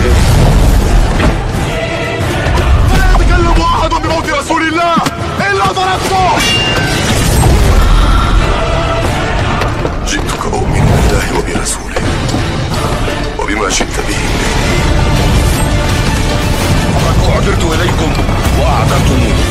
عليهم. لا يتكلم أحد بموت رسول الله إلا ضربته. جئتك أؤمن بالله وبرسوله وبما جئت به. فقد أعذرت إليكم وأعذرتموني.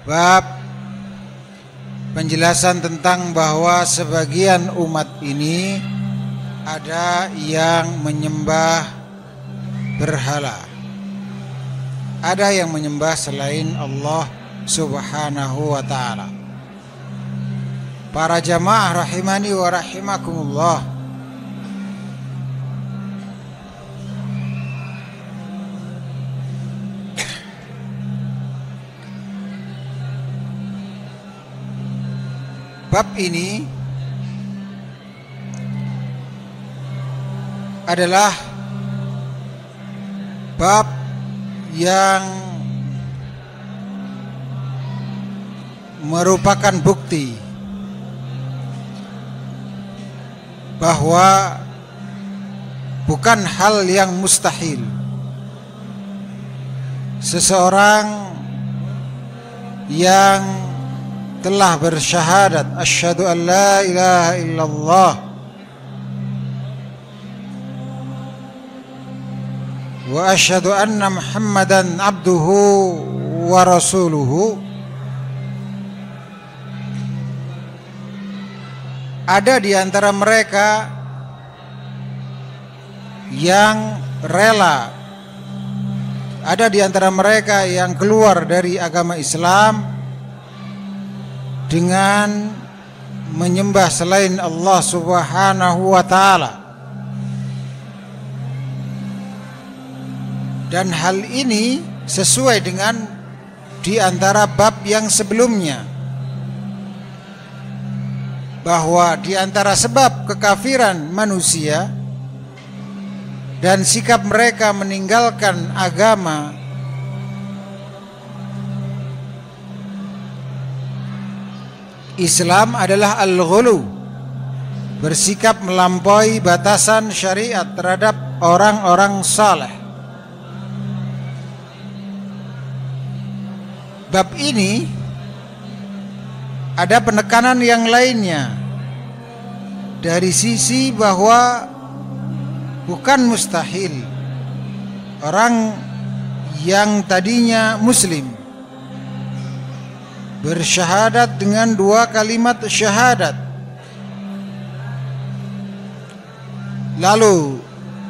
Bab penjelasan tentang bahwa sebagian umat ini ada yang menyembah berhala, ada yang menyembah selain Allah Subhanahu wa ta'ala. Para jamaah rahimani wa rahimakumullah, bab ini adalah bab yang merupakan bukti bahwa bukan hal yang mustahil seseorang yang telah bersyahadat asyhadu an la ilaha illallah wa asyhadu anna muhammadan abduhu wa rasuluhu, ada di antara mereka yang rela, ada di antara mereka yang keluar dari agama Islam dengan menyembah selain Allah Subhanahu wa ta'ala. Dan hal ini sesuai dengan di antara bab yang sebelumnya, bahwa di antara sebab kekafiran manusia dan sikap mereka meninggalkan agama Islam adalah al-ghulu, bersikap melampaui batasan syariat terhadap orang-orang saleh. Bab ini ada penekanan yang lainnya dari sisi bahwa bukan mustahil orang yang tadinya muslim bersyahadat dengan dua kalimat syahadat lalu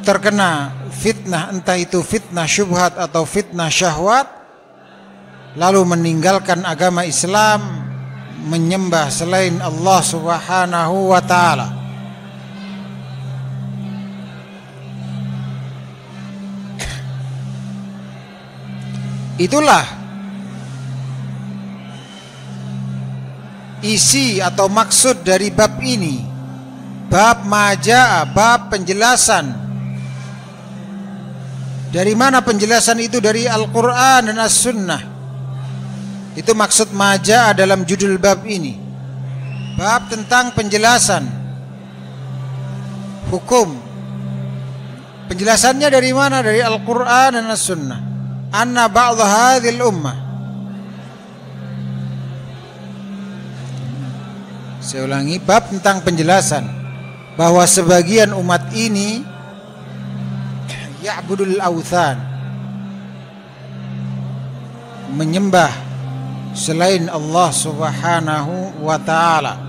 terkena fitnah, entah itu fitnah syubhat atau fitnah syahwat, lalu meninggalkan agama Islam, menyembah selain Allah Subhanahu wa ta'ala. Itulah isi atau maksud dari bab ini, bab majaa, bab penjelasan. Dari mana penjelasan itu? Dari Al-Quran dan As-Sunnah. Itu maksud majaa dalam judul bab ini, bab tentang penjelasan hukum. Penjelasannya dari mana? Dari Al-Quran dan As-Sunnah. Anna ba'd hadhil ummah, saya ulangi, bab tentang penjelasan bahwa sebagian umat ini ya'budul awthan, menyembah selain Allah Subhanahu wa ta'ala.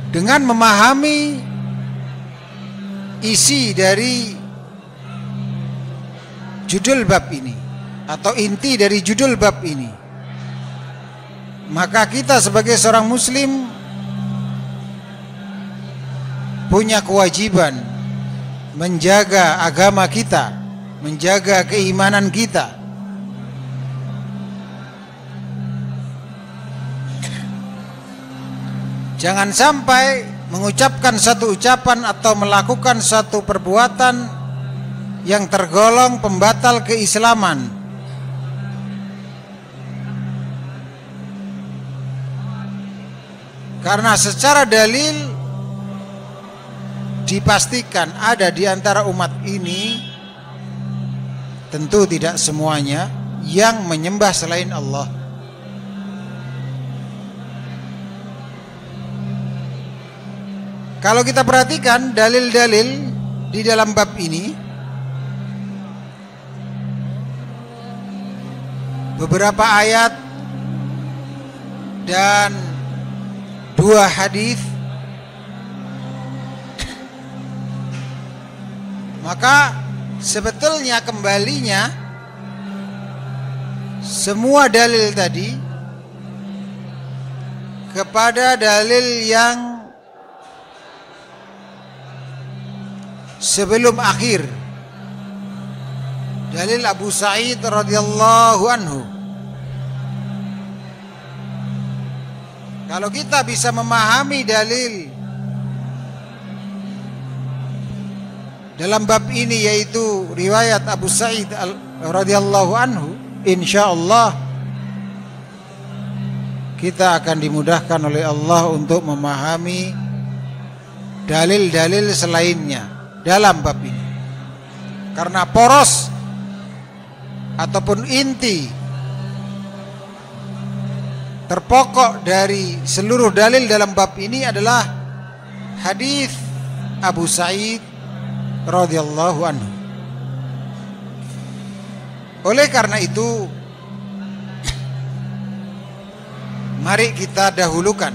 Dengan memahami isi dari judul bab ini atau inti dari judul bab ini, maka kita sebagai seorang muslim punya kewajiban menjaga agama kita, menjaga keimanan kita. Jangan sampai mengucapkan satu ucapan atau melakukan satu perbuatan yang tergolong pembatal keislaman. Karena secara dalil dipastikan ada di antara umat ini, tentu tidak semuanya, yang menyembah selain Allah. Kalau kita perhatikan dalil-dalil di dalam bab ini, beberapa ayat dan 2 hadis, maka sebetulnya kembalinya semua dalil tadi kepada dalil yang sebelum akhir, dalil Abu Sa'id radhiyallahu anhu. Kalau kita bisa memahami dalil dalam bab ini, yaitu riwayat Abu Sa'id radhiyallahu anhu, insyaallah kita akan dimudahkan oleh Allah untuk memahami dalil-dalil selainnya dalam bab ini. Karena poros ataupun inti terpokok dari seluruh dalil dalam bab ini adalah hadis Abu Sa'id radhiyallahu anhu. Oleh karena itu, mari kita dahulukan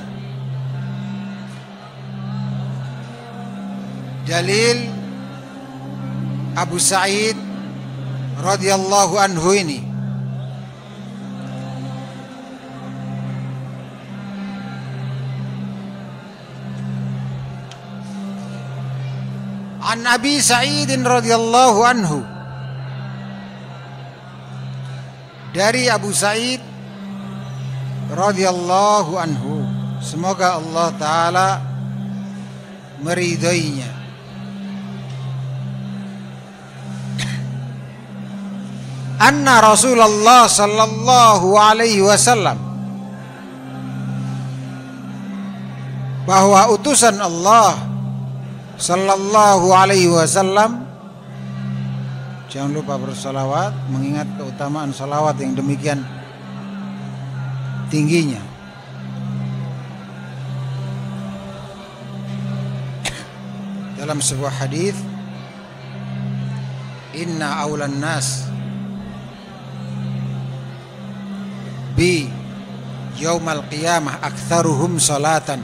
dalil Abu Sa'id radhiyallahu anhu ini. An Abi Sa'id radhiyallahu anhu, dari Abu Sa'id radhiyallahu anhu, semoga Allah taala meridainya. Anna Rasulullah sallallahu alaihi wasallam, bahwa utusan Allah sallallahu alaihi wasallam, jangan lupa bersalawat, mengingat keutamaan salawat yang demikian tingginya. Dalam sebuah hadis, inna aulan nas bi yaumal qiyamah aktsaruhum salatan.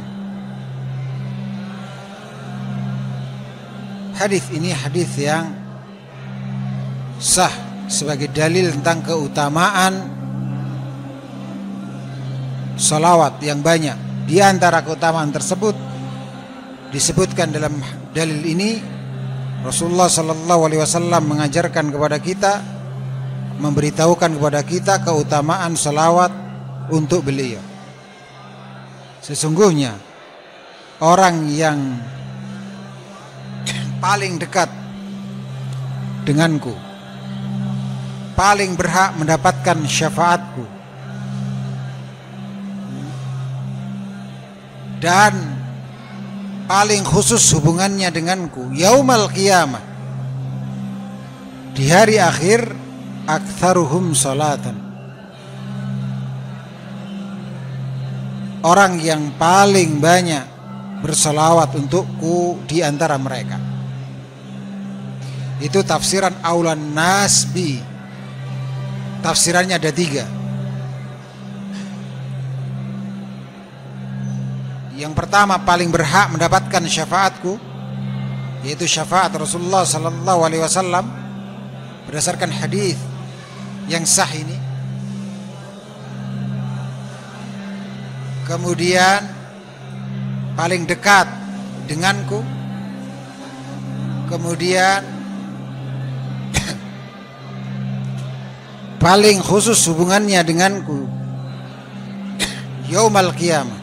Hadis ini hadis yang sah sebagai dalil tentang keutamaan salawat yang banyak. Di antara keutamaan tersebut disebutkan dalam dalil ini, Rasulullah sallallahu alaihi wasallam mengajarkan kepada kita, memberitahukan kepada kita keutamaan salawat untuk beliau. Sesungguhnya orang yang paling dekat denganku, paling berhak mendapatkan syafaatku, dan paling khusus hubungannya denganku yaumal qiyamah, di hari akhir, aktsaruhum salatan, orang yang paling banyak bersalawat untukku di antara mereka. Itu tafsiran aulan nasbi. Tafsirannya ada 3. Yang pertama, paling berhak mendapatkan syafaatku, yaitu syafaat Rasulullah sallallahu alaihi wasallam berdasarkan hadis yang sah ini. Kemudian paling dekat denganku, kemudian paling khusus hubungannya denganku yaumal qiyamah,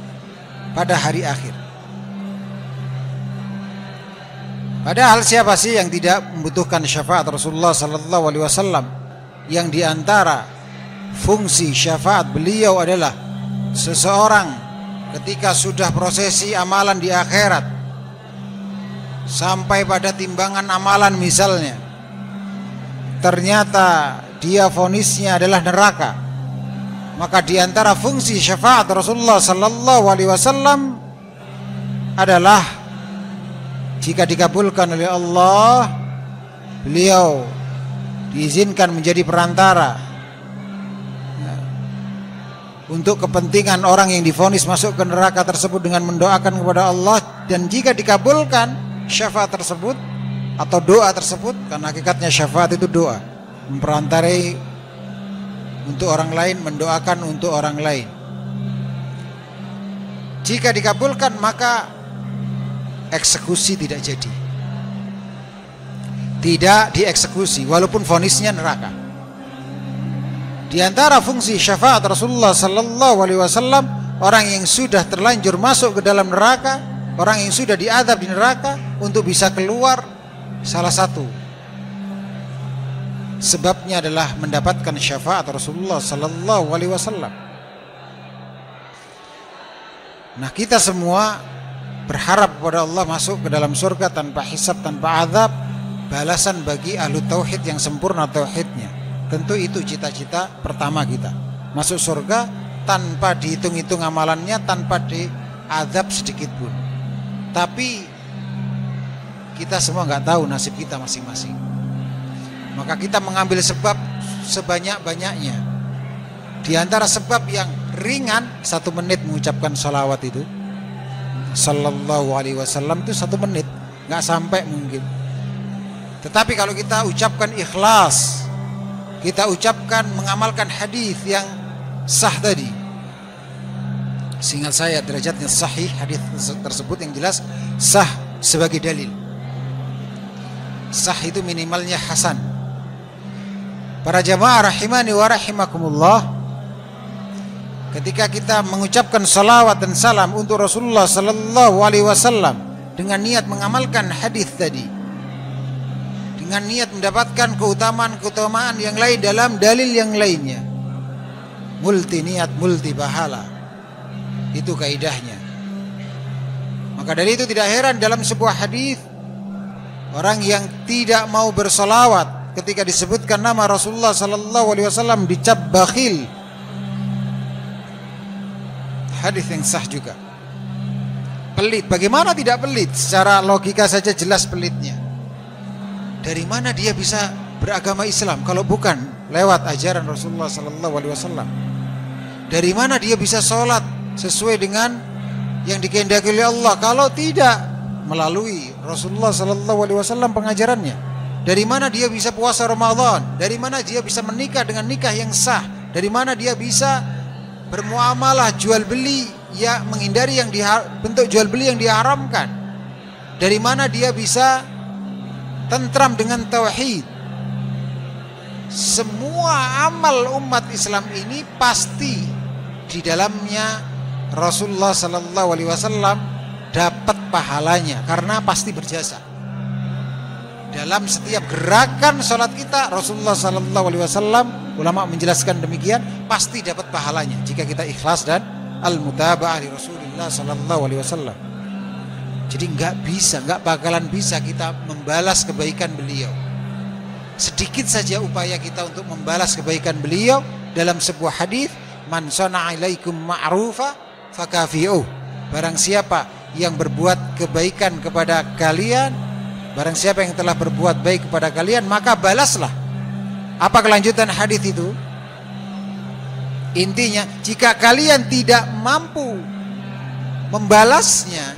pada hari akhir. Padahal siapa sih yang tidak membutuhkan syafaat Rasulullah sallallahu alaihi wasallam? Yang diantara fungsi syafaat beliau adalah seseorang ketika sudah prosesi amalan di akhirat sampai pada timbangan amalan misalnya, ternyata dia vonisnya adalah neraka, maka diantara fungsi syafaat Rasulullah sallallahu alaihi wasallam adalah jika dikabulkan oleh Allah, beliau diizinkan menjadi perantara untuk kepentingan orang yang divonis masuk ke neraka tersebut dengan mendoakan kepada Allah. Dan jika dikabulkan syafaat tersebut atau doa tersebut, karena hakikatnya syafaat itu doa, memperantarai untuk orang lain, mendoakan untuk orang lain. Jika dikabulkan maka eksekusi tidak jadi, tidak dieksekusi walaupun vonisnya neraka. Di antara fungsi syafaat Rasulullah sallallahu alaihi wasallam, orang yang sudah terlanjur masuk ke dalam neraka, orang yang sudah diazab di neraka, untuk bisa keluar, salah satu sebabnya adalah mendapatkan syafaat Rasulullah sallallahu alaihi wasallam. Nah, kita semua berharap kepada Allah masuk ke dalam surga tanpa hisab, tanpa azab, balasan bagi ahlu tauhid yang sempurna tauhidnya. Tentu itu cita-cita pertama kita, masuk surga tanpa dihitung-hitung amalannya, tanpa diazab sedikit pun. Tapi kita semua nggak tahu nasib kita masing-masing, maka kita mengambil sebab sebanyak-banyaknya. Di antara sebab yang ringan, 1 menit mengucapkan salawat itu sallallahu alaihi wasallam, itu 1 menit, nggak sampai mungkin. Tetapi kalau kita ucapkan ikhlas, kita ucapkan mengamalkan hadis yang sah tadi, seingat saya derajatnya sahih hadis tersebut, yang jelas sah sebagai dalil. Sah itu minimalnya hasan. Para jamaah rahimani wa rahimakumullah, ketika kita mengucapkan salawat dan salam untuk Rasulullah sallallahu alaihi wasallam dengan niat mengamalkan hadis tadi, dengan niat mendapatkan keutamaan yang lain dalam dalil yang lainnya, multi niat multi pahala, itu kaidahnya. Maka dari itu tidak heran dalam sebuah hadis, orang yang tidak mau bersalawat ketika disebutkan nama Rasulullah sallallahu alaihi wasallam dicap bakhil. Hadis yang sah juga. Pelit, bagaimana tidak pelit? Secara logika saja jelas pelitnya. Dari mana dia bisa beragama Islam kalau bukan lewat ajaran Rasulullah sallallahu alaihi wasallam? Dari mana dia bisa sholat sesuai dengan yang dikehendaki oleh Allah kalau tidak melalui Rasulullah sallallahu alaihi wasallam pengajarannya? Dari mana dia bisa puasa Ramadan? Dari mana dia bisa menikah dengan nikah yang sah? Dari mana dia bisa bermuamalah jual beli ya, menghindari yang bentuk jual beli yang diharamkan? Dari mana dia bisa tentram dengan tauhid? Semua amal umat Islam ini pasti di dalamnya Rasulullah sallallahu alaihi wasallam dapat pahalanya, karena pasti berjasa. Dalam setiap gerakan salat kita, Rasulullah sallallahu alaihi wasallam, ulama menjelaskan demikian, pasti dapat pahalanya jika kita ikhlas dan al-mutaba'ah li Rasulullah sallallahu alaihi wasallam. Jadi nggak bakalan bisa kita membalas kebaikan beliau. Sedikit saja upaya kita untuk membalas kebaikan beliau dalam sebuah hadis, man sana'a ilaikum ma'rufa fakafi'uh. Barang siapa yang berbuat kebaikan kepada kalian, barang siapa yang telah berbuat baik kepada kalian, maka balaslah. Apa kelanjutan hadis itu? Intinya, jika kalian tidak mampu membalasnya,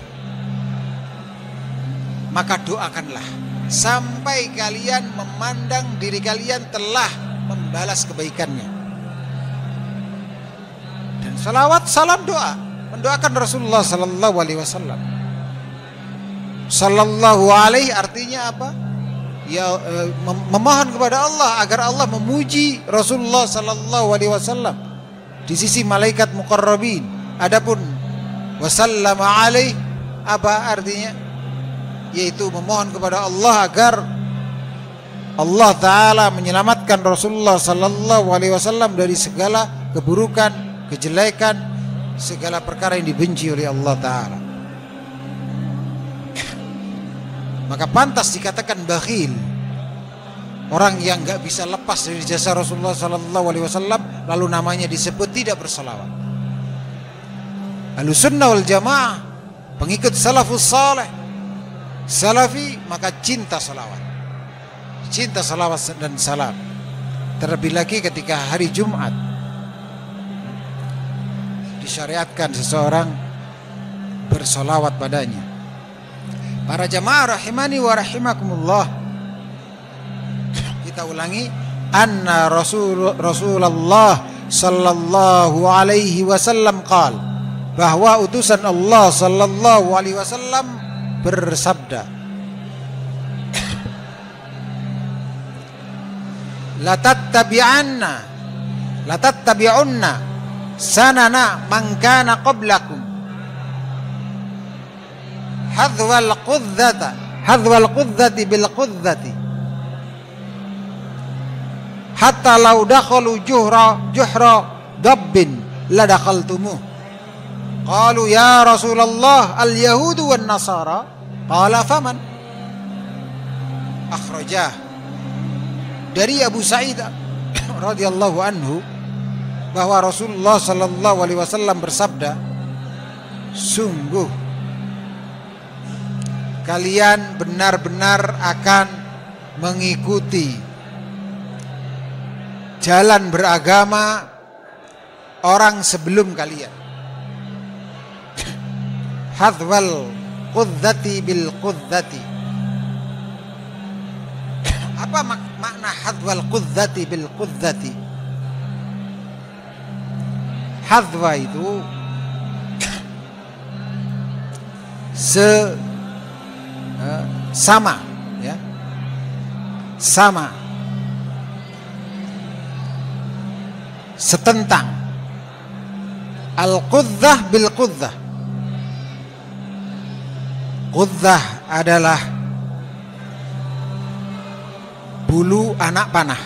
maka doakanlah sampai kalian memandang diri kalian telah membalas kebaikannya. Dan salawat, salam, doa, mendoakan Rasulullah sallallahu alaihi wasallam. Sallallahu alaihi artinya apa? Ya, memohon kepada Allah agar Allah memuji Rasulullah sallallahu alaihi wasallam di sisi malaikat muqarrabin. Adapun wa sallama alaih. Apa artinya? Yaitu memohon kepada Allah agar Allah Ta'ala menyelamatkan Rasulullah Sallallahu Alaihi Wasallam dari segala keburukan, kejelekan, segala perkara yang dibenci oleh Allah Ta'ala. Maka pantas dikatakan bakhil orang yang gak bisa lepas dari jasa Rasulullah Sallallahu Alaihi Wasallam, lalu namanya disebut tidak bersalawat. Ahlussunnah wal Jamaah, pengikut salafus saleh, salafi, maka cinta salawat, cinta salawat dan salam. Terlebih lagi ketika hari Jumat disyariatkan seseorang bersolawat padanya. Para jamaah rahimani wa rahimakumullah, kita ulangi, anna Rasulullah sallallahu alaihi wasallam qala, bahwa utusan Allah sallallahu alaihi wasallam bersabda, latattabi'unna sanana man kana qablakum hadwal qudzati bil qudzati hatta law dakhalu juhra dabbin la dakhaltumuh. Qalu ya Rasulullah al yahudu wan nasara, qala faman? Akhrajah dari Abu Sa'id radhiyallahu anhu bahwa Rasulullah sallallahu alaihi wasallam bersabda, sungguh kalian benar-benar akan mengikuti jalan beragama orang sebelum kalian. Hadwal qudzati bil qudzati. Apa makna hadwal qudzati bil qudzati? Hadwa itu sama, ya, sama, setentang. Al-qudzah bil qudzah. Qudzah adalah bulu anak panah.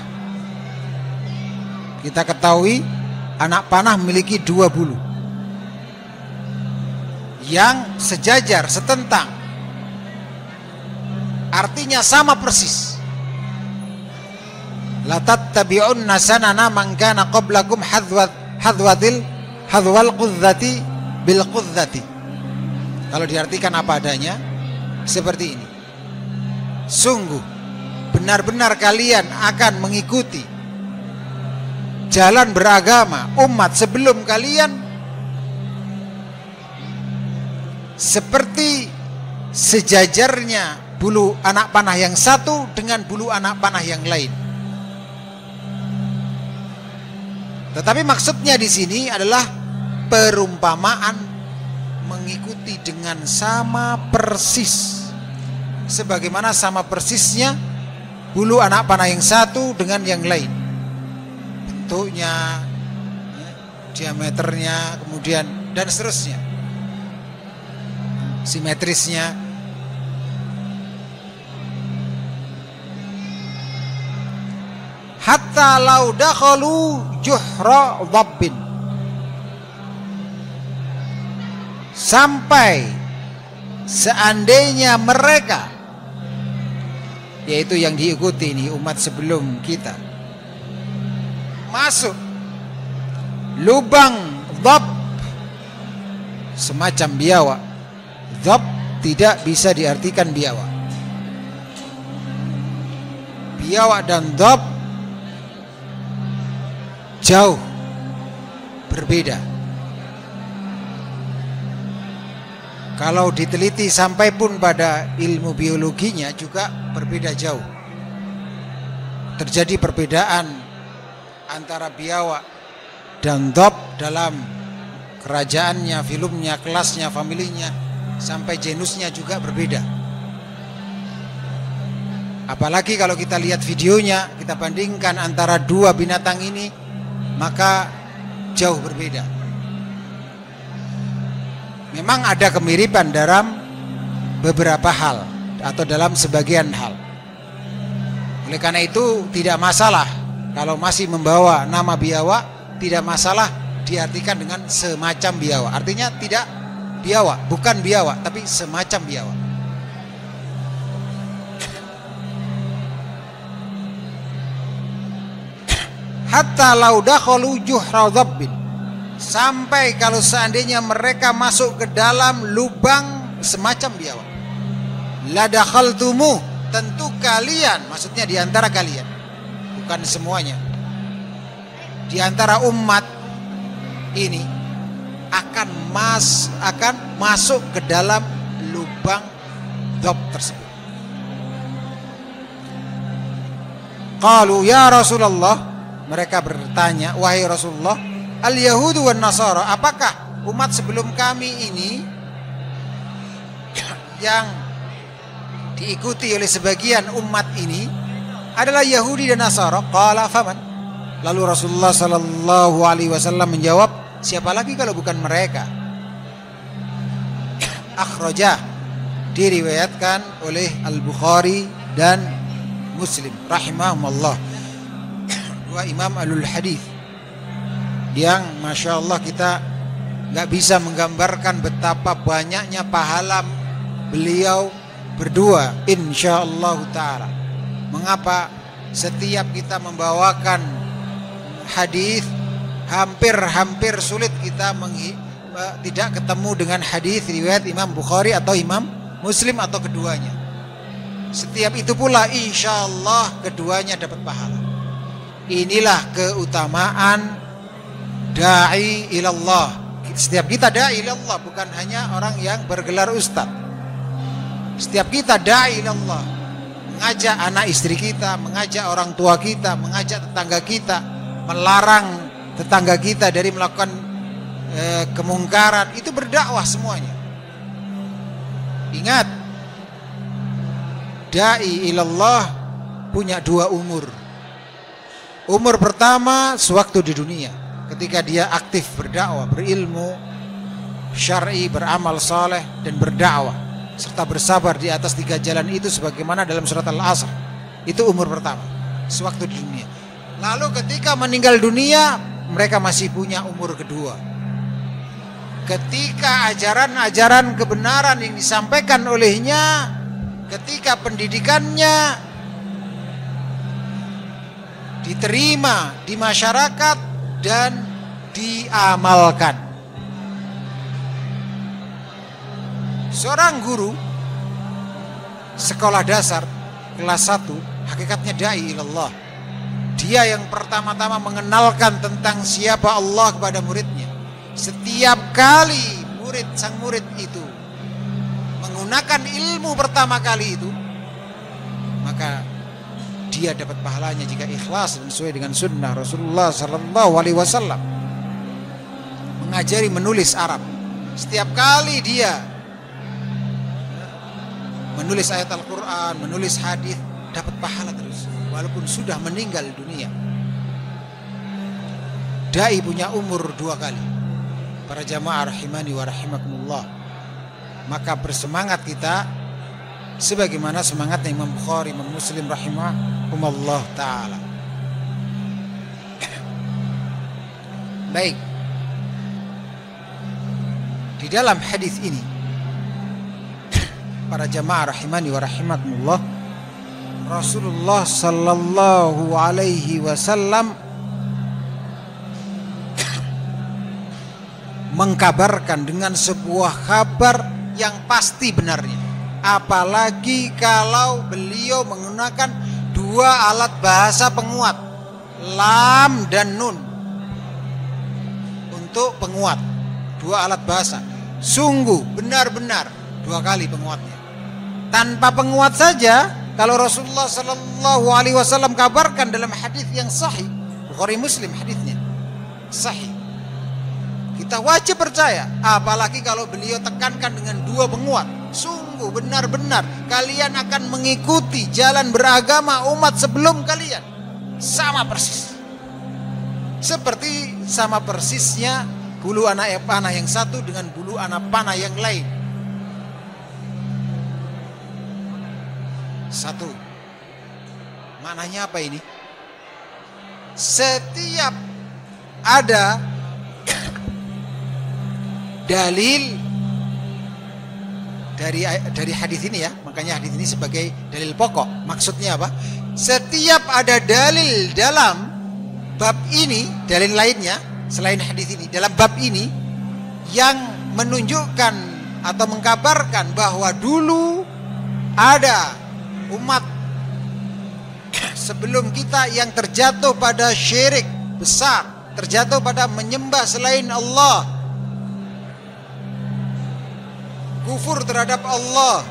Kita ketahui anak panah memiliki dua bulu yang sejajar, setentang, artinya sama persis. La tattabi'unna sanana man kana qablakum hadwal qudzati bil qudzati. Kalau diartikan apa adanya, seperti ini. Sungguh benar-benar kalian akan mengikuti jalan beragama umat sebelum kalian seperti sejajarnya bulu anak panah yang satu dengan bulu anak panah yang lain. Tetapi maksudnya di sini adalah perumpamaan mengikuti dengan sama persis, sebagaimana sama persisnya bulu anak panah yang satu dengan yang lain, bentuknya, diameternya, kemudian dan seterusnya, simetrisnya. Hatta lau dakhalu juhra dhabbin, sampai seandainya mereka, yaitu yang diikuti ini umat sebelum kita, masuk lubang dhab, semacam biawak. Dhab tidak bisa diartikan biawak. Biawak dan dhab jauh berbeda. Kalau diteliti sampai pun pada ilmu biologinya juga berbeda jauh. Terjadi perbedaan antara biawak dan dhab dalam kerajaannya, filumnya, kelasnya, familinya, sampai genusnya juga berbeda. Apalagi kalau kita lihat videonya, kita bandingkan antara dua binatang ini, maka jauh berbeda. Memang ada kemiripan dalam beberapa hal atau dalam sebagian hal. Oleh karena itu tidak masalah kalau masih membawa nama biawa, tidak masalah diartikan dengan semacam biawa. Artinya tidak biawa, bukan biawa, tapi semacam biawa. Hatta lau dakhalu juhra dhabbin, sampai kalau seandainya mereka masuk ke dalam lubang semacam biawak, la dakhaltumu, tentu kalian, maksudnya di antara kalian, bukan semuanya, di antara umat ini akan masuk ke dalam lubang dhab tersebut. Qalu ya Rasulullah, mereka bertanya, wahai Rasulullah, al-Yahudu wan Nasara, apakah umat sebelum kami ini yang diikuti oleh sebagian umat ini adalah Yahudi dan Nasara? Qala faman? Lalu Rasulullah sallallahu alaihi wasallam menjawab, siapa lagi kalau bukan mereka? Akhrajah, diriwayatkan oleh Al-Bukhari dan Muslim rahimahumullah, dua imam alul hadis yang masya Allah kita nggak bisa menggambarkan betapa banyaknya pahala beliau berdua insya Allah taala. Mengapa setiap kita membawakan hadis hampir sulit kita tidak ketemu dengan hadis riwayat Imam Bukhari atau Imam Muslim atau keduanya. Setiap itu pula insya Allah keduanya dapat pahala. Inilah keutamaan da'i ilallah. Setiap kita da'i ilallah, bukan hanya orang yang bergelar ustaz. Setiap kita da'i ilallah, mengajak anak istri kita, mengajak orang tua kita, mengajak tetangga kita, melarang tetangga kita dari melakukan kemungkaran, itu berdakwah semuanya. Ingat, da'i ilallah punya dua umur. Umur pertama sewaktu di dunia, ketika dia aktif berdakwah, berilmu syar'i, beramal saleh dan berdakwah serta bersabar di atas 3 jalan itu sebagaimana dalam surat Al-Asr. Itu umur pertama sewaktu di dunia. Lalu ketika meninggal dunia, mereka masih punya umur kedua. Ketika ajaran-ajaran kebenaran yang disampaikan olehnya, ketika pendidikannya diterima di masyarakat dan diamalkan. Seorang guru sekolah dasar kelas 1 hakikatnya da'i ilallah. Dia yang pertama-tama mengenalkan tentang siapa Allah kepada muridnya. Setiap kali sang murid itu menggunakan ilmu pertama kali itu, maka dia dapat pahalanya jika ikhlas dan sesuai dengan sunnah Rasulullah sallallahu alaihi wasallam. Mengajari menulis Arab. Setiap kali dia menulis ayat Al-Quran, menulis hadis, dapat pahala terus walaupun sudah meninggal dunia. Dai punya umur 2 kali. Para jamaah rahimani wa rahimakumullah, maka bersemangat kita sebagaimana semangatnya Imam Bukhari, Imam Muslim rahimahumullah ta'ala. Baik, di dalam hadis ini para jamaah rahimani wa rahimakumullah, Rasulullah sallallahu alaihi wasallam mengkabarkan dengan sebuah kabar yang pasti benarnya. Apalagi kalau beliau menggunakan 2 alat bahasa penguat, lam dan nun, untuk penguat. 2 alat bahasa, sungguh benar-benar 2 kali penguatnya. Tanpa penguat saja, kalau Rasulullah Sallallahu Alaihi Wasallam kabarkan dalam hadis yang sahih, Bukhari Muslim hadisnya sahih, kita wajib percaya. Apalagi kalau beliau tekankan dengan 2 penguat, sungguh benar-benar kalian akan mengikuti jalan beragama umat sebelum kalian, sama persis seperti sama persisnya bulu anak panah yang satu dengan bulu anak panah yang lain. Satu. Maknanya apa ini? Setiap ada dalil dari hadis ini ya, makanya hadis ini sebagai dalil pokok. Maksudnya apa? Setiap ada dalil dalam bab ini, dalil lainnya selain hadis ini dalam bab ini yang menunjukkan atau mengkabarkan bahwa dulu ada umat sebelum kita yang terjatuh pada syirik besar, terjatuh pada menyembah selain Allah, kufur terhadap Allah,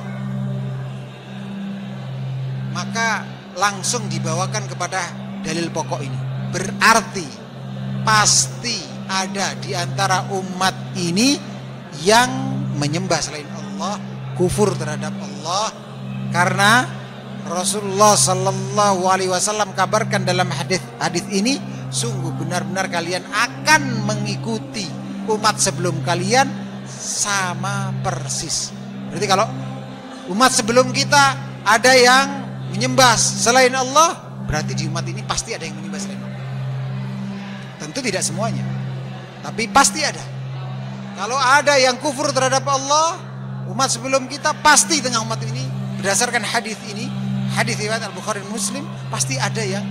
maka langsung dibawakan kepada dalil pokok ini. Berarti pasti ada di antara umat ini yang menyembah selain Allah, kufur terhadap Allah, karena Rasulullah Sallallahu Alaihi Wasallam kabarkan dalam hadis ini, sungguh benar-benar kalian akan mengikuti umat sebelum kalian sama persis. Berarti kalau umat sebelum kita ada yang menyembah selain Allah, berarti di umat ini pasti ada yang menyembah selain Allah. Tentu tidak semuanya, tapi pasti ada. Kalau ada yang kufur terhadap Allah, umat sebelum kita pasti tengah umat ini, berdasarkan hadis ini, hadis riwayat Al-Bukhari dan Muslim, pasti ada yang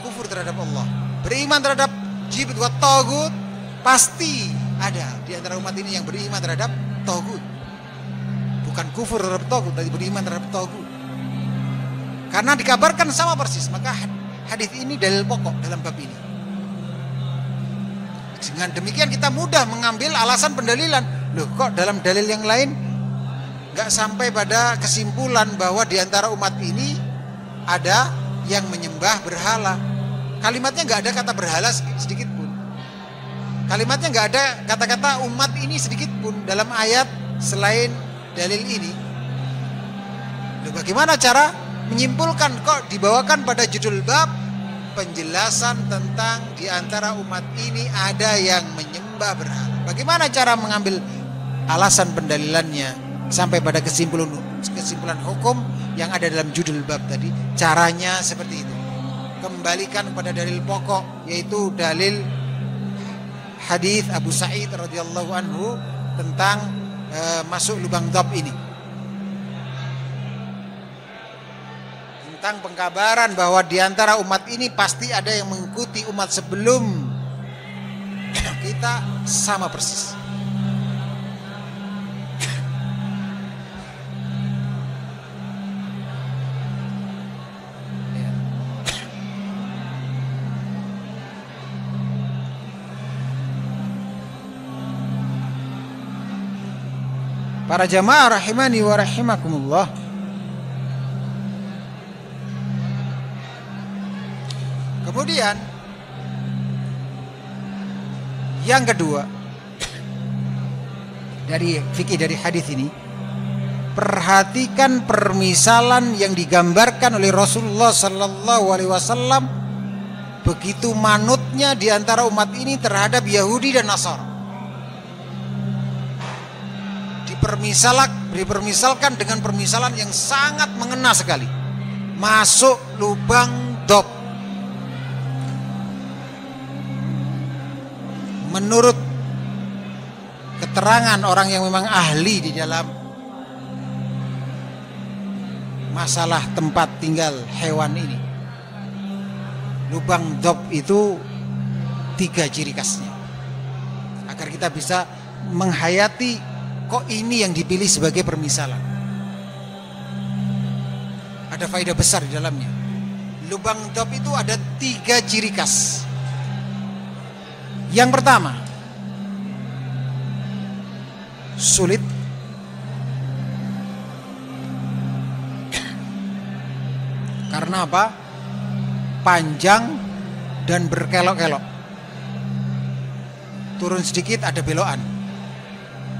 kufur terhadap Allah. Beriman terhadap jibt wa tagut, pasti ada di antara umat ini yang beriman terhadap tagut. Bukan kufur terhadap tagut, tapi beriman terhadap tagut. Karena dikabarkan sama persis, maka hadis ini dalil pokok dalam bab ini. Dengan demikian kita mudah mengambil alasan pendalilan. Loh, kok dalam dalil yang lain nggak sampai pada kesimpulan bahwa di antara umat ini ada yang menyembah berhala. Kalimatnya nggak ada kata berhala sedikit pun. Kalimatnya nggak ada kata-kata umat ini sedikit pun dalam ayat selain dalil ini. Loh, bagaimana cara menyimpulkan kok dibawakan pada judul bab penjelasan tentang di antara umat ini ada yang menyembah berhala? Bagaimana cara mengambil alasan pendalilannya sampai pada kesimpulan hukum yang ada dalam judul bab tadi? Caranya seperti itu. Kembalikan kepada dalil pokok, yaitu dalil hadis Abu Sa'id radhiyallahu anhu tentang masuk lubang dhab ini. Tentang pengkabaran bahwa di antara umat ini pasti ada yang mengikuti umat sebelum kita sama persis. Para jamaah rahimani wa rahimakumullah. Kemudian yang kedua dari fikih dari hadis ini, perhatikan permisalan yang digambarkan oleh Rasulullah Sallallahu Alaihi Wasallam begitu manutnya di antara umat ini terhadap Yahudi dan Nasara. Dipermisalkan dengan permisalan yang sangat mengena sekali. Masuk lubang dhab. Menurut keterangan orang yang memang ahli di dalam masalah tempat tinggal hewan ini, lubang dhab itu 3 ciri khasnya, agar kita bisa menghayati kok ini yang dipilih sebagai permisalan. Ada faedah besar di dalamnya. Lubang dhab itu ada 3 ciri khas. Yang pertama, sulit. Karena apa? Panjang dan berkelok-kelok. Turun sedikit ada belokan.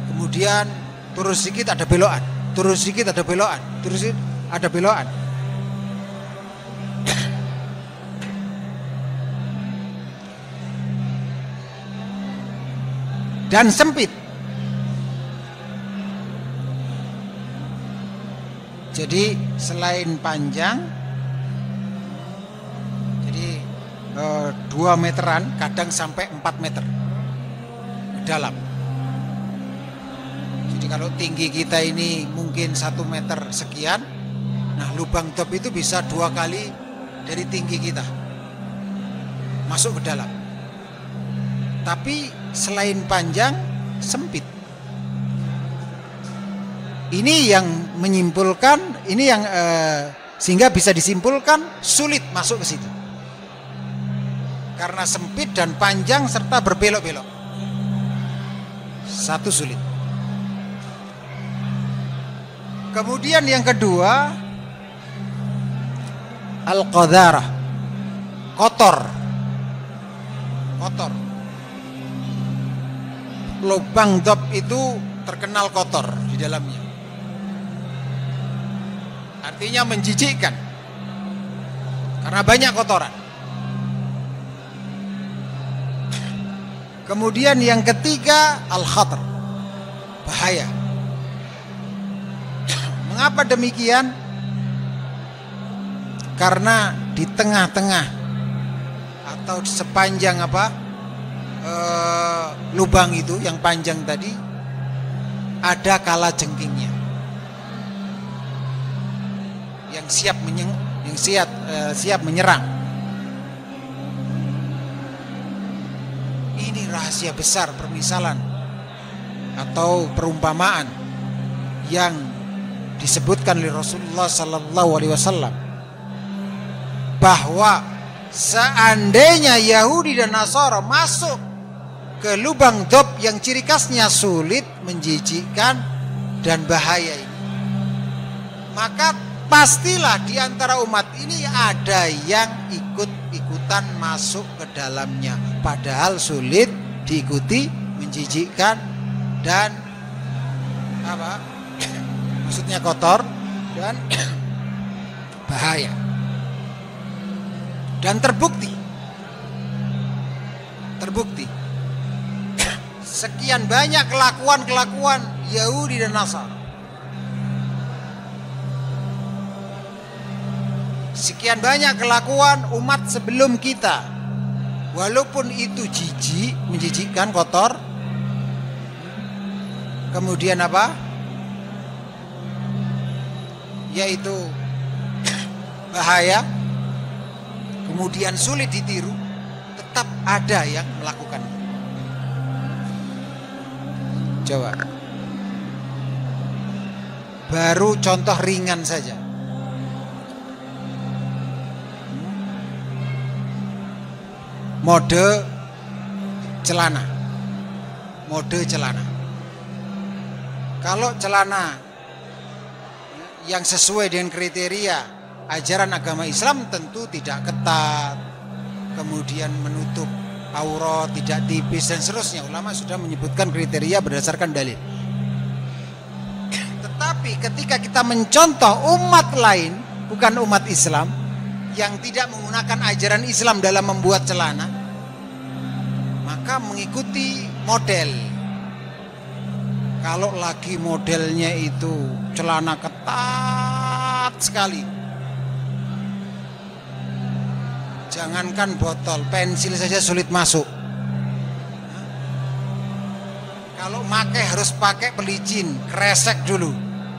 Kemudian turun sedikit ada belokan. Turun sedikit ada belokan. Turun sedikit ada belokan. dan sempit. Jadi selain panjang, jadi 2 meteran, kadang sampai 4 meter dalam. Jadi kalau tinggi kita ini mungkin 1 meter sekian, nah lubang dop itu bisa 2 kali dari tinggi kita masuk ke dalam. Tapi selain panjang, sempit. Ini yang menyimpulkan, ini yang sehingga bisa disimpulkan sulit masuk ke situ. Karena sempit dan panjang serta berbelok-belok. Satu sulit. Kemudian yang kedua, al-qadarah, kotor. Kotor. Lubang dop itu terkenal kotor di dalamnya. Artinya menjijikkan. Karena banyak kotoran. Kemudian yang ketiga, al-khatar, bahaya. Mengapa demikian? Karena di tengah-tengah atau sepanjang lubang itu yang panjang tadi ada kala jengkingnya yang siap menyerang. Ini rahasia besar permisalan atau perumpamaan yang disebutkan oleh Rasulullah sallallahu alaihi wasallam, bahwa seandainya Yahudi dan Nasara masuk ke lubang dop yang ciri khasnya sulit, menjijikkan dan bahaya ini, maka pastilah di antara umat ini ada yang ikut-ikutan masuk ke dalamnya, padahal sulit diikuti, menjijikkan dan maksudnya kotor dan bahaya. Dan terbukti sekian banyak kelakuan Yahudi dan Nasara, sekian banyak kelakuan umat sebelum kita, walaupun itu jijik, menjijikkan, kotor, kemudian yaitu bahaya, kemudian sulit ditiru, tetap ada yang melakukan. Coba, baru contoh ringan saja. Mode celana. Kalau celana yang sesuai dengan kriteria ajaran agama Islam tentu tidak ketat, kemudian menutup aurat, tidak tipis dan seterusnya. Ulama sudah menyebutkan kriteria berdasarkan dalil. Tetapi ketika kita mencontoh umat lain, bukan umat Islam, yang tidak menggunakan ajaran Islam dalam membuat celana, maka mengikuti model. Kalau lagi modelnya itu celana ketat sekali, jangankan botol, pensil saja sulit masuk. Kalau pakai harus pakai pelicin, kresek dulu,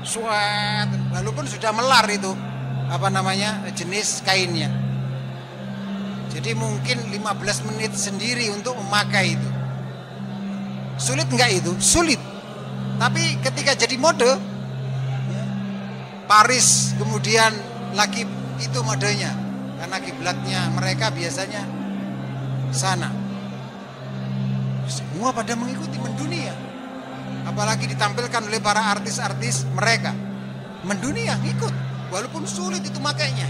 suat, walaupun sudah melar itu jenis kainnya. Jadi mungkin 15 menit sendiri untuk memakai itu. Sulit enggak itu? Sulit. Tapi ketika jadi mode, Paris kemudian lagi itu modenya, karena kiblatnya mereka biasanya sana. Semua pada mengikuti, mendunia. Apalagi ditampilkan oleh para artis-artis mereka, mendunia, ikut, walaupun sulit itu makainya.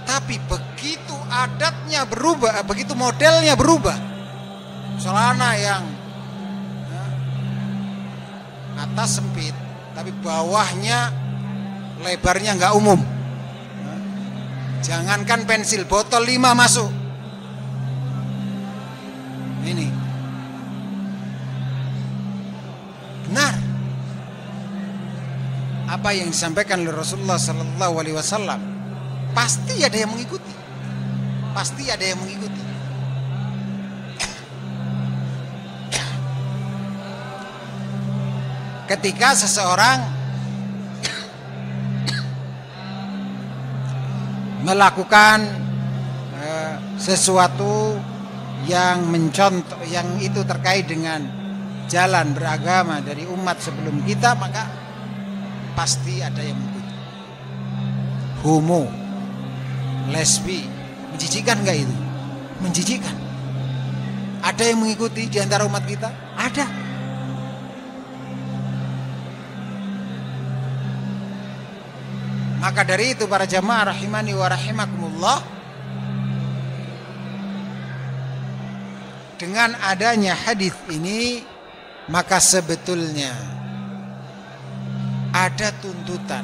Tapi begitu adatnya berubah, begitu modelnya berubah, celana yang atas sempit, tapi bawahnya lebarnya nggak umum. Jangankan pensil, botol 5 masuk. benar apa yang disampaikan oleh Rasulullah sallallahu alaihi wasallam, pasti ada yang mengikuti. Pasti ada yang mengikuti. Ketika seseorang melakukan sesuatu yang mencontoh, yang itu terkait dengan jalan beragama dari umat sebelum kita, maka pasti ada yang mengikuti. Homo, lesbi, menjijikan nggak itu? Menjijikan. Ada yang mengikuti di antara umat kita? Ada. Maka dari itu para jamaah rahimani wa rahimakumullah, dengan adanya hadis ini, maka sebetulnya ada tuntutan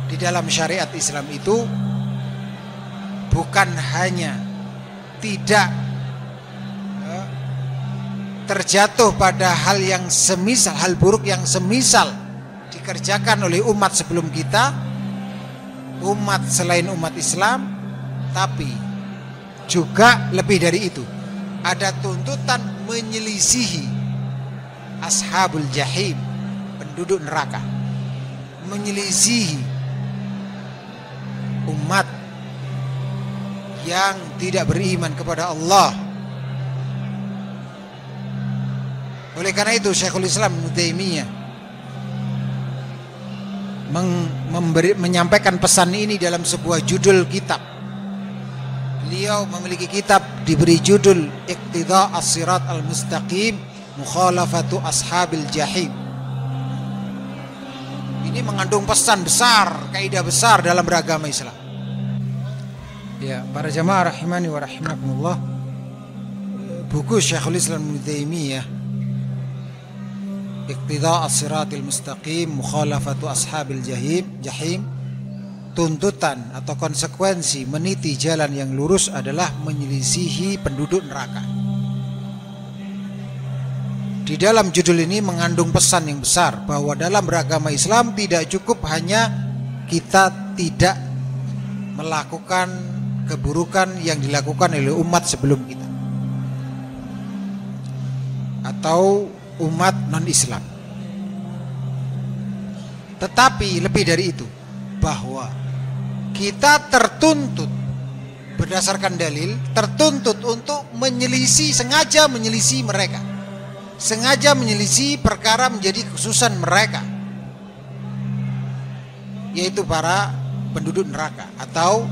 di dalam syariat Islam itu bukan hanya tidak terjatuh pada hal yang semisal, hal buruk yang semisal dikerjakan oleh umat sebelum kita, umat selain umat Islam, tapi juga lebih dari itu, ada tuntutan menyelisihi ashabul jahim, penduduk neraka, menyelisihi umat yang tidak beriman kepada Allah. Oleh karena itu Syekhul Islam Ibnu Taimiyah menyampaikan pesan ini dalam sebuah judul kitab. Beliau memiliki kitab diberi judul Iqtida as-Sirat al-Mustaqim Mukhalafatu Ashabil Jahim. Ini mengandung pesan besar, kaidah besar dalam beragama Islam. Ya, para jamaah rahimani wa rahimakumullah, buku Syekhul Islam Ibnu Taimiyah Iqtida as-Siratil Mustaqim Mukhalafatu Ashabil Jahim, tuntutan atau konsekuensi meniti jalan yang lurus adalah menyelisihi penduduk neraka. Di dalam judul ini mengandung pesan yang besar bahwa dalam beragama Islam tidak cukup hanya kita tidak melakukan keburukan yang dilakukan oleh umat sebelum kita atau umat non-Islam, tetapi lebih dari itu, bahwa kita tertuntut berdasarkan dalil, tertuntut untuk sengaja menyelisih mereka, sengaja menyelisih perkara menjadi khususan mereka, yaitu para penduduk neraka atau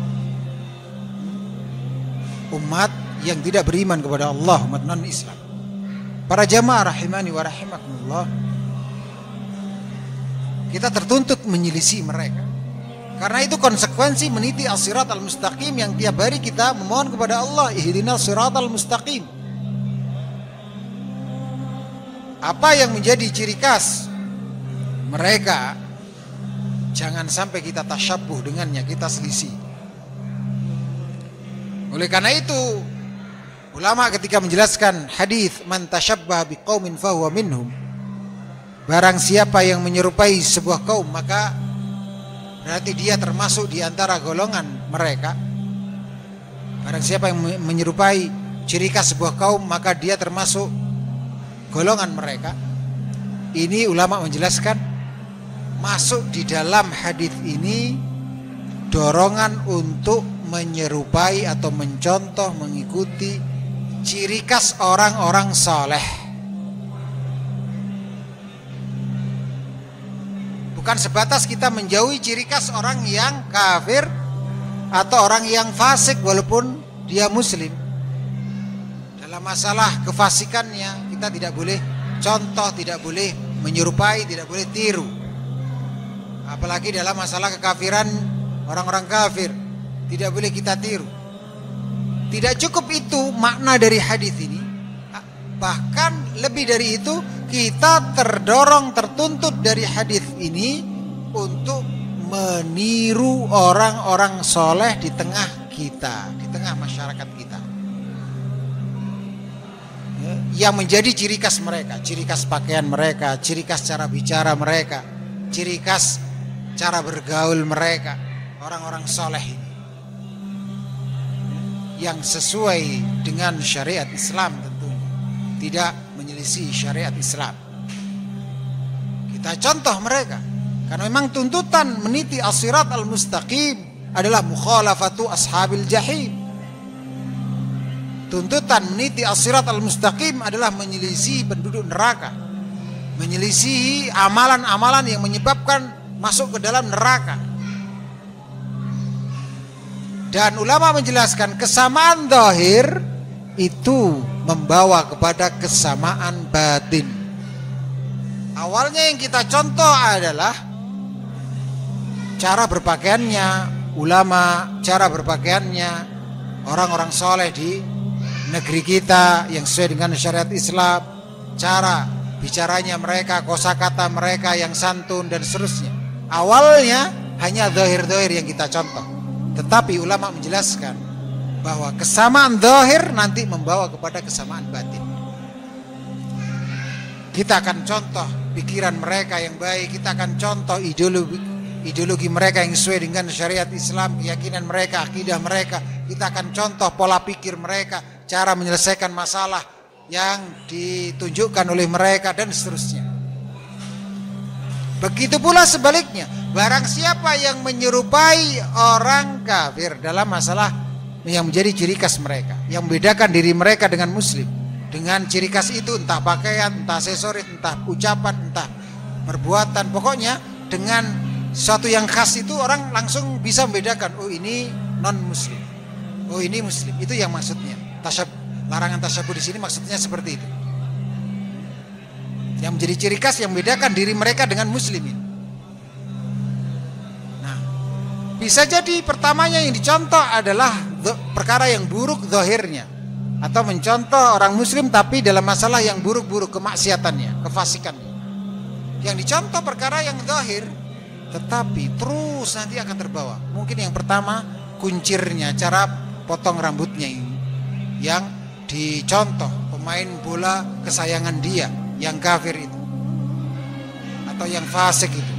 umat yang tidak beriman kepada Allah, umat non-Islam. Para jamaah rahimani wa rahimakumullah, kita tertuntut menyelisih mereka. Karena itu konsekuensi meniti as-sirat al-mustaqim yang tiap hari kita memohon kepada Allah, ihdinas siratal mustaqim. Apa yang menjadi ciri khas mereka, jangan sampai kita tasyabuh dengannya, kita selisih. Oleh karena itu ulama ketika menjelaskan hadis man tasyabbah biqaumin fahuwa minhum, barang siapa yang menyerupai sebuah kaum maka berarti dia termasuk di antara golongan mereka. Barang siapa yang menyerupai ciri khas sebuah kaum maka dia termasuk golongan mereka. Ini ulama menjelaskan masuk di dalam hadis ini dorongan untuk menyerupai atau mencontoh, mengikuti ciri khas orang-orang saleh. Bukan sebatas kita menjauhi ciri khas orang yang kafir atau orang yang fasik walaupun dia muslim. Dalam masalah kefasikannya kita tidak boleh contoh, tidak boleh menyerupai, tidak boleh tiru. Apalagi dalam masalah kekafiran orang-orang kafir, tidak boleh kita tiru. Tidak cukup itu makna dari hadis ini. Bahkan lebih dari itu, kita terdorong, tertuntut dari hadis ini untuk meniru orang-orang soleh di tengah kita, di tengah masyarakat kita. yang menjadi ciri khas mereka, ciri khas pakaian mereka, ciri khas cara bicara mereka, ciri khas cara bergaul mereka, orang-orang soleh ini yang sesuai dengan syariat Islam, tentunya tidak menyelisih syariat Islam. Kita contoh mereka, karena memang tuntutan meniti as-sirat al-mustaqim adalah mukhalafatu ashabil jahim. Tuntutan meniti as-sirat al-mustaqim adalah menyelisih penduduk neraka, menyelisih amalan-amalan yang menyebabkan masuk ke dalam neraka. Dan ulama menjelaskan kesamaan zahir itu membawa kepada kesamaan batin. Awalnya yang kita contoh adalah cara berpakaiannya ulama, cara berpakaiannya orang-orang soleh di negeri kita yang sesuai dengan syariat Islam, cara bicaranya mereka, kosakata mereka yang santun dan seterusnya. Awalnya hanya zahir-zahir yang kita contoh. Tetapi ulama menjelaskan bahwa kesamaan zahir nanti membawa kepada kesamaan batin. Kita akan contoh pikiran mereka yang baik, kita akan contoh ideologi mereka yang sesuai dengan syariat Islam, keyakinan mereka, akidah mereka. Kita akan contoh pola pikir mereka, cara menyelesaikan masalah yang ditunjukkan oleh mereka dan seterusnya. Begitu pula sebaliknya, barang siapa yang menyerupai orang kafir dalam masalah yang menjadi ciri khas mereka, yang membedakan diri mereka dengan muslim, dengan ciri khas itu entah pakaian, entah aksesoris, entah ucapan, entah perbuatan, pokoknya dengan sesuatu yang khas itu orang langsung bisa membedakan, oh ini non muslim, oh ini muslim. Itu yang maksudnya larangan tasyabuh di sini maksudnya seperti itu. Yang menjadi ciri khas yang membedakan diri mereka dengan muslimin. Nah, bisa jadi pertamanya yang dicontoh adalah perkara yang buruk zahirnya, atau mencontoh orang muslim tapi dalam masalah yang buruk-buruk, kemaksiatannya, kefasikannya. Yang dicontoh perkara yang zahir, tetapi terus nanti akan terbawa. Mungkin yang pertama kuncirnya, cara potong rambutnya ini yang dicontoh pemain bola kesayangan dia yang kafir itu atau yang fasik itu,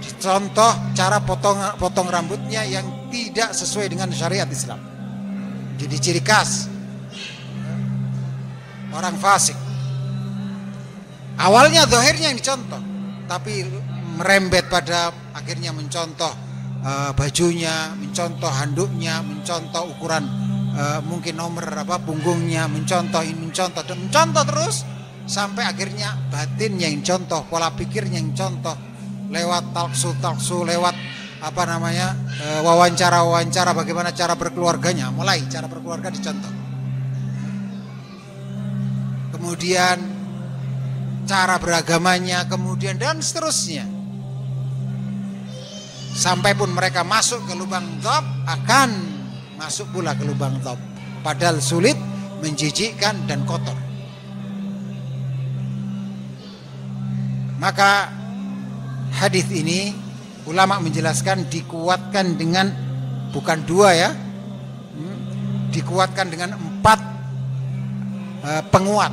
dicontoh cara potong rambutnya yang tidak sesuai dengan syariat Islam. Jadi ciri khas orang fasik. Awalnya zahirnya yang dicontoh, tapi merembet pada akhirnya mencontoh bajunya, mencontoh handuknya, mencontoh ukuran mungkin nomor punggungnya, mencontoh ini, mencontoh terus sampai akhirnya batinnya yang contoh, pola pikirnya yang contoh lewat talksu, lewat wawancara bagaimana cara berkeluarganya, mulai cara berkeluarga dicontoh. Kemudian cara beragamanya, kemudian dan seterusnya. Sampai pun mereka masuk ke lubang dhab, akan masuk pula ke lubang dhab. Padahal sulit, menjijikkan dan kotor. Maka hadis ini ulama menjelaskan dikuatkan dengan bukan 2 ya, dikuatkan dengan 4 penguat.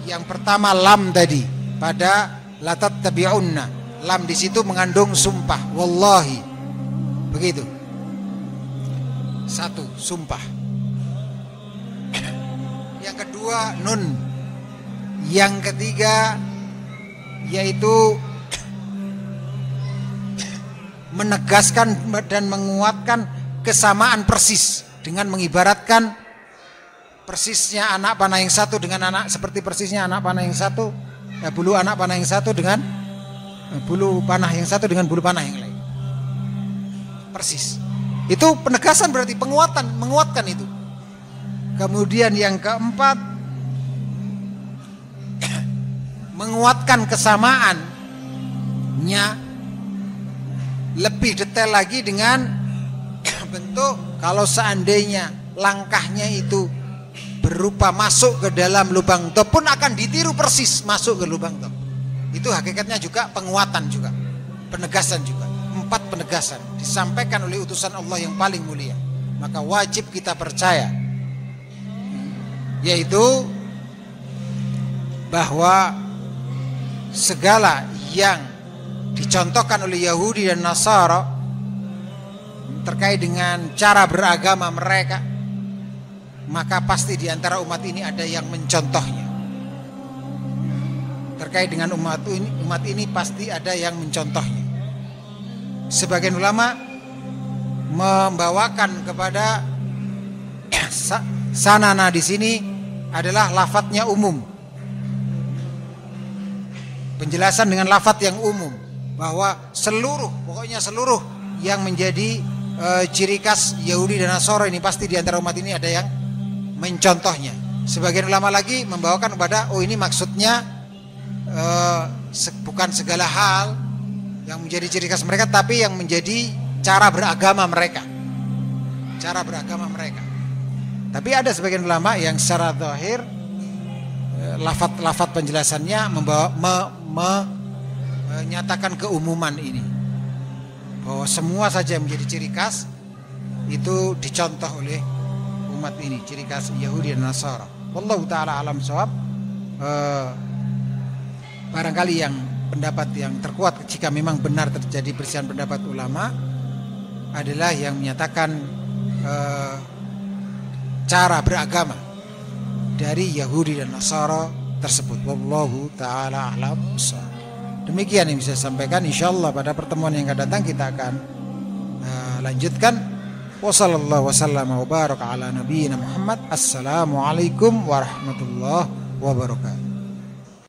Yang pertama lam tadi pada la tattabi'unna, lam di situ mengandung sumpah, wallahi, begitu. 1 sumpah. Yang kedua nun. Yang ketiga yaitu menegaskan dan menguatkan kesamaan persis, dengan mengibaratkan persisnya anak panah yang satu dengan anak, seperti persisnya anak panah yang satu, bulu anak panah yang satu dengan bulu panah yang satu dengan bulu panah yang lain, persis. Itu penegasan, berarti menguatkan itu. Kemudian yang keempat, menguatkan kesamaannya lebih detail lagi dengan bentuk kalau seandainya langkahnya itu berupa masuk ke dalam lubang dhab pun akan ditiru persis masuk ke lubang dhab. Itu hakikatnya juga penguatan, juga penegasan, juga 4 penegasan disampaikan oleh utusan Allah yang paling mulia. Maka wajib kita percaya, yaitu bahwa segala yang dicontohkan oleh Yahudi dan Nasara terkait dengan cara beragama mereka, maka pasti di antara umat ini ada yang mencontohnya. Terkait dengan umat ini pasti ada yang mencontohnya. Sebagian ulama membawakan kepada sanana di sini adalah lafadznya umum. Penjelasan dengan lafadz yang umum bahwa pokoknya seluruh yang menjadi ciri khas Yahudi dan Nasara ini pasti di antara umat ini ada yang mencontohnya. Sebagian ulama lagi membawakan kepada ini maksudnya bukan segala hal yang menjadi ciri khas mereka, tapi yang menjadi cara beragama mereka. Tapi ada sebagian ulama yang secara zahir lafadz penjelasannya menyatakan keumuman ini, bahwa semua saja yang menjadi ciri khas itu dicontoh oleh umat ini, ciri khas Yahudi dan Nasara. Wallahu taala alam shawab. Barangkali yang pendapat yang terkuat jika memang benar terjadi perselisihan pendapat ulama adalah yang menyatakan cara beragama dari Yahudi dan Nasara tersebut. Wallahu taala alam shawab. Demikian yang bisa saya sampaikan. Insyaallah pada pertemuan yang akan datang kita akan lanjutkan. Wassallallahu wasallam wa baraka ala nabiyyina Muhammad. Assalamualaikum warahmatullahi wabarakatuh.